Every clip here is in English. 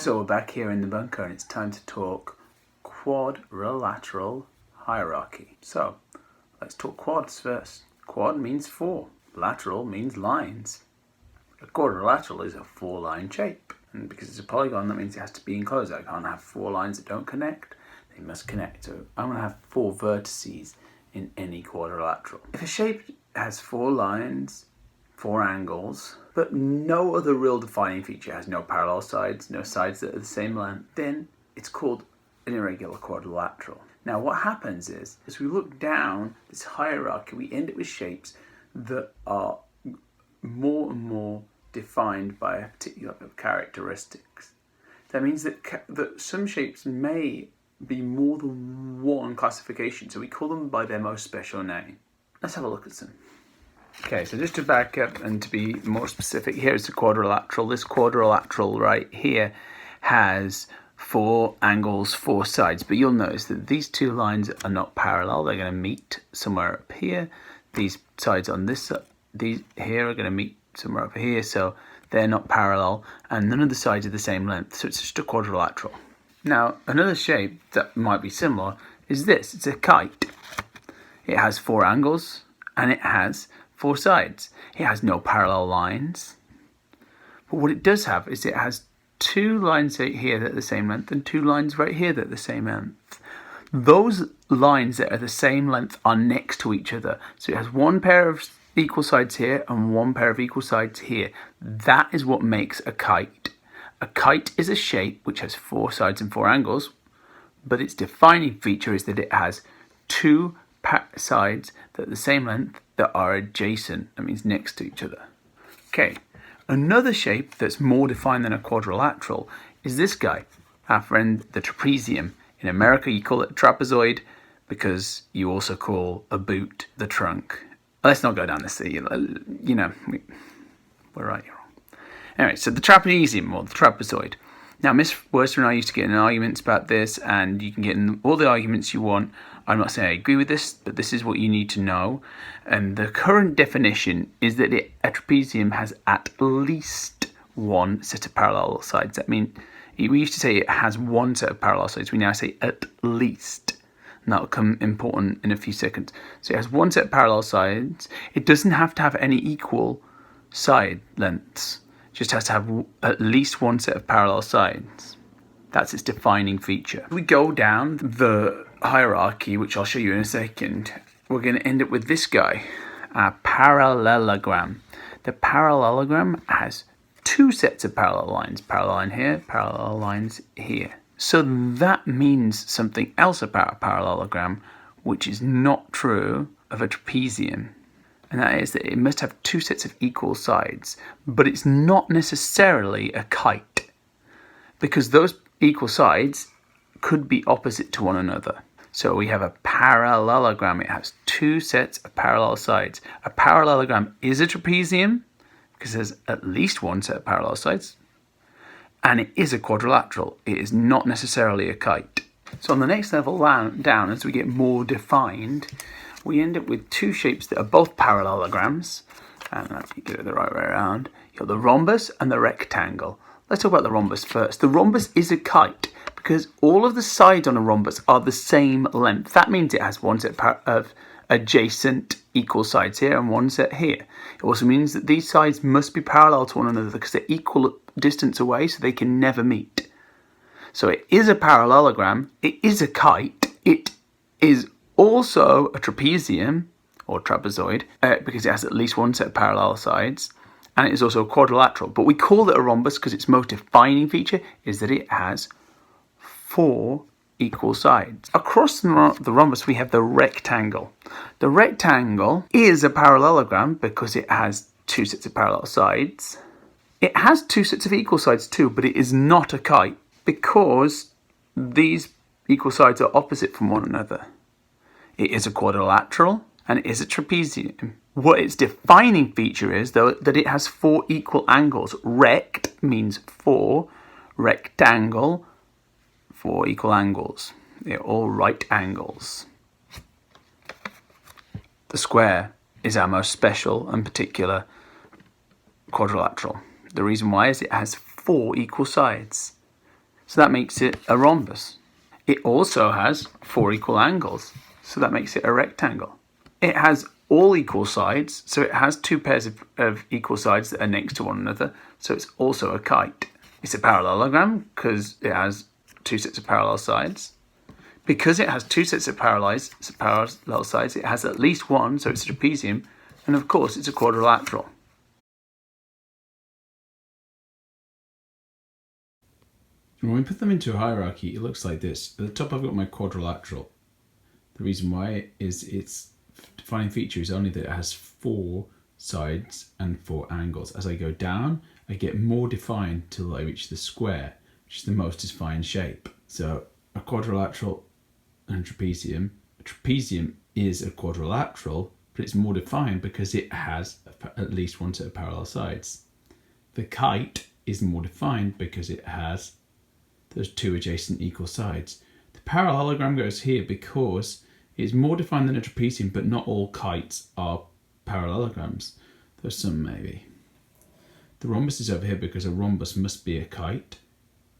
So we're back here in the bunker and it's time to talk quadrilateral hierarchy. So let's talk quads first. Quad means four, lateral means lines. A quadrilateral is a four-line shape, and because it's a polygon that means it has to be enclosed. I can't have four lines that don't connect, they must connect. So I'm going to have four vertices in any quadrilateral. If a shape has four lines, four angles, but no other real defining feature, has no parallel sides, no sides that are the same length, then it's called an irregular quadrilateral. Now what happens is, as we look down this hierarchy, we end up with shapes that are more and more defined by a particular characteristics. That means that some shapes may be more than one classification, so we call them by their most special name. Let's have a look at some. Okay, so just to back up and to be more specific, here's the quadrilateral. This quadrilateral right here has four angles, four sides, but you'll notice that these two lines are not parallel. They're going to meet somewhere up here. These sides on this side, these here are going to meet somewhere up here, so they're not parallel, and none of the sides are the same length, so it's just a quadrilateral. Now, another shape that might be similar is this. It's a kite. It has four angles, and it has four sides. It has no parallel lines. But what it does have is it has two lines right here that are the same length and two lines right here that are the same length. Those lines that are the same length are next to each other. So it has one pair of equal sides here and one pair of equal sides here. That is what makes a kite. A kite is a shape which has four sides and four angles, but its defining feature is that it has two sides that are the same length that are adjacent. That means next to each other. Okay, another shape that's more defined than a quadrilateral is this guy, our friend the trapezium. In America you call it a trapezoid because you also call a boot the trunk. Let's not go down this, you know, we're right, you're wrong. Anyway, so the trapezium or the trapezoid. Now, Miss Worcester and I used to get in arguments about this, and you can get in all the arguments you want. I'm not saying I agree with this, but this is what you need to know. And the current definition is that a trapezium has at least one set of parallel sides. That means we used to say it has one set of parallel sides. We now say at least. And that'll come important in a few seconds. So it has one set of parallel sides. It doesn't have to have any equal side lengths. It just has to have at least one set of parallel sides. That's its defining feature. We go down the hierarchy, which I'll show you in a second. We're going to end up with this guy, a parallelogram. The parallelogram has two sets of parallel lines. Parallel line here, parallel lines here. So that means something else about a parallelogram, which is not true of a trapezium. And that is that it must have two sets of equal sides, but it's not necessarily a kite, because those equal sides could be opposite to one another. So we have a parallelogram. It has two sets of parallel sides. A parallelogram is a trapezium because there's at least one set of parallel sides, and it is a quadrilateral. It is not necessarily a kite. So on the next level down, as we get more defined, we end up with two shapes that are both parallelograms. And let me get it the right way around. You've got the rhombus and the rectangle. Let's talk about the rhombus first. The rhombus is a kite because all of the sides on a rhombus are the same length. That means it has one set of adjacent equal sides here and one set here. It also means that these sides must be parallel to one another because they're equal distance away, so they can never meet. So it is a parallelogram, it is a kite, it is also a trapezium or trapezoid because it has at least one set of parallel sides, and it is also a quadrilateral. But we call it a rhombus because its most defining feature is that it has four equal sides. Across the rhombus we have the rectangle. The rectangle is a parallelogram because it has two sets of parallel sides. It has two sets of equal sides too, but it is not a kite because these equal sides are opposite from one another. It is a quadrilateral and it is a trapezium. What its defining feature is, though, that it has four equal angles. Rect means four, rectangle, four equal angles. They're all right angles. The square is our most special and particular quadrilateral. The reason why is it has four equal sides. so that makes it a rhombus. It also has 4 equal angles, so that makes it a rectangle. It has all equal sides, so it has 2 pairs of equal sides that are next to one another, so it's also a kite. It's a parallelogram because it has 2 sets of parallel sides. Because it has 2 sets of parallel sides, it has at least one, so it's a trapezium, and of course it's a quadrilateral. When we put them into a hierarchy, it looks like this. At the top I've got my quadrilateral. The reason why is its defining feature is only that it has 4 sides and 4 angles. As I go down, I get more defined till I reach the square, which is the most defined shape. So a quadrilateral and trapezium. A trapezium is a quadrilateral, but it's more defined because it has at least one set of parallel sides. The kite is more defined because it has those 2 adjacent equal sides. The parallelogram goes here because it's more defined than a trapezium, but not all kites are parallelograms. There's some maybe. The rhombus is over here because a rhombus must be a kite,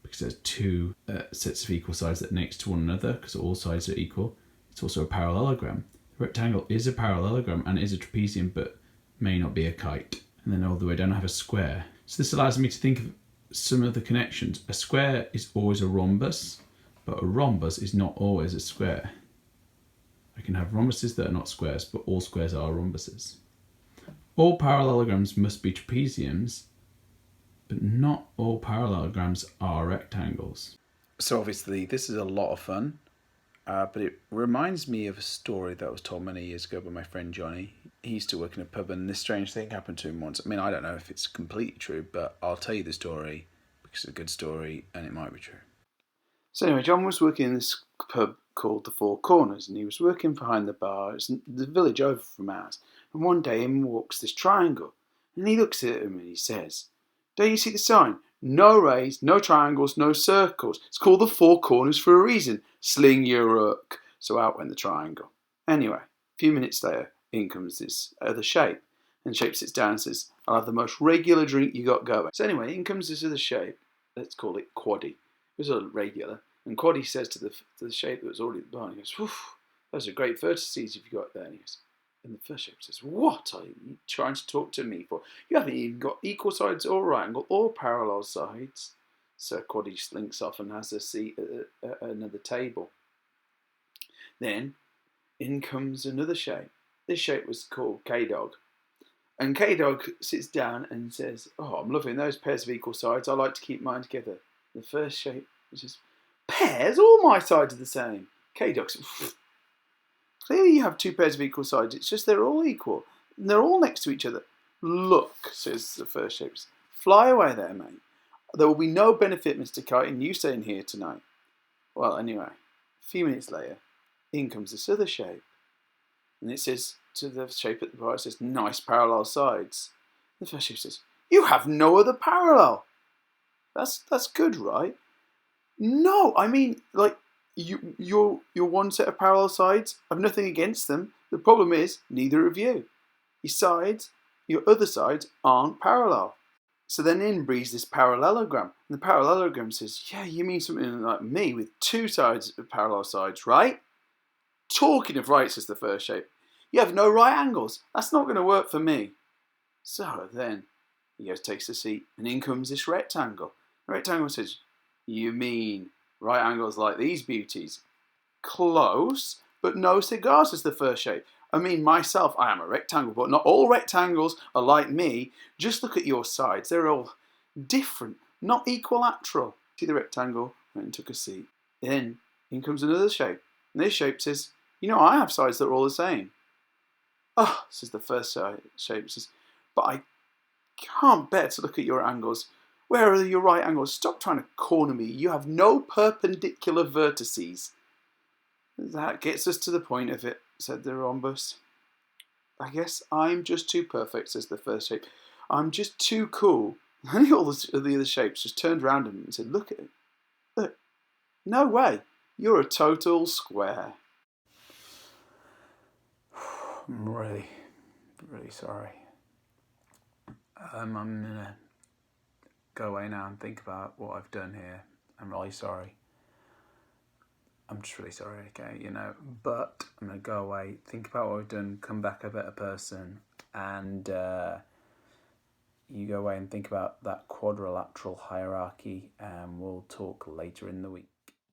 because there's 2 sets of equal sides that are next to one another, because all sides are equal. It's also a parallelogram. The rectangle is a parallelogram and is a trapezium, but may not be a kite. And then all the way down I have a square. So this allows me to think of some of the connections. A square is always a rhombus, but a rhombus is not always a square. I can have rhombuses that are not squares, but all squares are rhombuses. All parallelograms must be trapeziums, but not all parallelograms are rectangles. So obviously this is a lot of fun, but it reminds me of a story that was told many years ago by my friend Johnny. He used to work in a pub and this strange thing happened to him once. I mean, I don't know if it's completely true, but I'll tell you the story because it's a good story and it might be true. So anyway, John was working in this pub called the Four Corners, and he was working behind the bar. It's the village over from ours. And one day in walks this triangle, and he looks at him and he says, "Don't you see the sign? No rays, no triangles, no circles. It's called the Four Corners for a reason. Sling your hook." So out went the triangle. Anyway, a few minutes later, in comes this other shape, and the shape sits down and says, "I'll have the most regular drink you got going." So anyway, in comes this other shape. Let's call it Quaddy. It was a regular. And Quaddy says to the shape that was already at the bar, he goes, "Whew, those are great vertices you've got there." And he goes, and the first shape says, "What are you trying to talk to me for? You haven't even got equal sides or right angle or parallel sides." So Quaddy slinks off and has a seat at another table. Then in comes another shape. This shape was called K-Dog. And K-Dog sits down and says, "Oh, I'm loving those pairs of equal sides. I like to keep mine together." The first shape says, "Pairs? All my sides are the same." K-Dog says, "Clearly you have 2 pairs of equal sides. It's just they're all equal. And they're all next to each other." "Look," says the first shape, "fly away there, mate. There will be no benefit, Mr. Kite, in you staying here tonight." Well, anyway, a few minutes later, in comes this other shape. And it says to the shape at the bar, it says, "Nice parallel sides." The first shape says, "You have no other parallel." That's good, right? "No, I mean, like, your one set of parallel sides, I've nothing against them. The problem is, neither of you. Your other sides aren't parallel." So then in breathes this parallelogram. And the parallelogram says, "Yeah, you mean something like me with 2 sides of parallel sides, right?" "Talking of right," says the first shape, "you have no right angles. That's not going to work for me." So then he goes, takes a seat, and in comes this rectangle. The rectangle says, "You mean right angles like these beauties?" "Close, but no cigars," says the first shape. "I mean, myself, I am a rectangle, but not all rectangles are like me. Just look at your sides. They're all different, not equilateral." See the rectangle, went and took a seat. Then in comes another shape. And this shape says, "I have sides that are all the same." "Oh," says the first shape, says, "but I can't bear to look at your angles. Where are your right angles? Stop trying to corner me. You have no perpendicular vertices." "That gets us to the point of it," said the rhombus. "I guess I'm just too perfect," says the first shape. "I'm just too cool." And all the other shapes just turned around him and said, "Look at it. Look, no way. You're a total square." I'm really, really sorry. I'm going to go away now and think about what I've done here. I'm really sorry. I'm just really sorry, okay, you know. But I'm going to go away, think about what we've done, come back a better person, and you go away and think about that quadrilateral hierarchy, and we'll talk later in the week.